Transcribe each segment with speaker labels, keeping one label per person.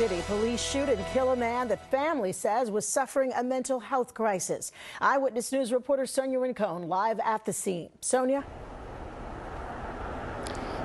Speaker 1: City, police shoot and kill a man that family says was suffering a mental health crisis. Eyewitness News reporter Sonia Rincon live at the scene. Sonia?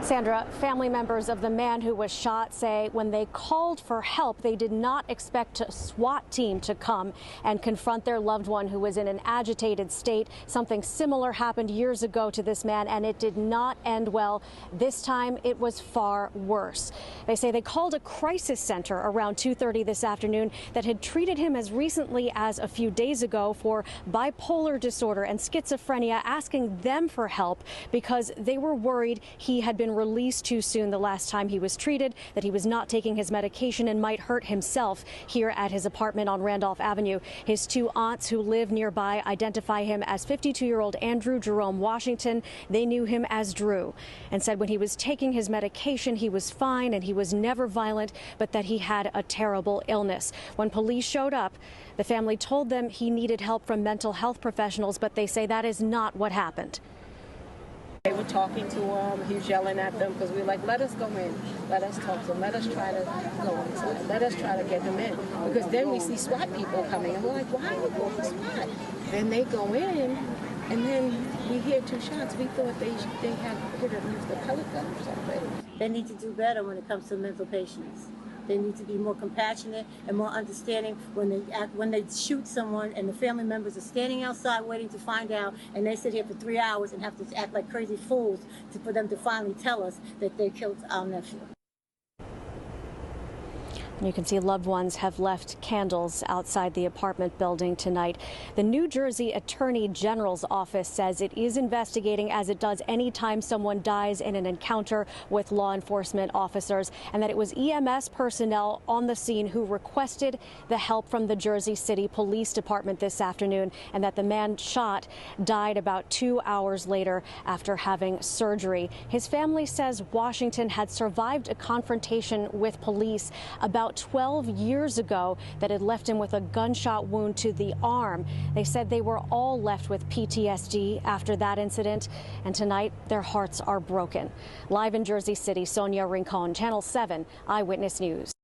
Speaker 2: Sandra, family members of the man who was shot say when they called for help, they did not expect a SWAT team to come and confront their loved one who was in an agitated state. Something similar happened years ago to this man, and it did not end well. This time, it was far worse. They say they called a crisis center around 2:30 this afternoon that had treated him as recently as a few days ago for bipolar disorder and schizophrenia, asking them for help because they were worried he had been released too soon the last time he was treated, that he was not taking his medication and might hurt himself here at his apartment on Randolph Avenue. His two aunts who live nearby identify him as 52-year-old Andrew Jerome Washington. They knew him as Drew and said when he was taking his medication, he was fine and he was never violent, but that he had a terrible illness. When police showed up, the family told them he needed help from mental health professionals, but they say that is not what happened.
Speaker 3: They were talking to him. He was yelling at them because we were like, let us go in. Let us talk to him. Let us try to go inside. Let us try to get him in. Because then we see SWAT people coming. And we're like, why are you going for SWAT? Then they go in, and then we hear two shots. We thought they had hit at least the pellet gun or something.
Speaker 4: They need to do better when it comes to mental patients. They need to be more compassionate and more understanding when they shoot someone and the family members are standing outside waiting to find out, and they sit here for 3 hours and have to act like crazy fools for them to finally tell us that they killed our nephew.
Speaker 2: You can see loved ones have left candles outside the apartment building tonight. The New Jersey Attorney General's office says it is investigating, as it does any time someone dies in an encounter with law enforcement officers, and that it was EMS personnel on the scene who requested the help from the Jersey City Police Department this afternoon, and that the man shot died about 2 hours later after having surgery. His family says Washington had survived a confrontation with police about 12 years ago that had left him with a gunshot wound to the arm. They said they were all left with PTSD after that incident, and tonight their hearts are broken. Live in Jersey City, Sonia Rincon, Channel 7 Eyewitness News.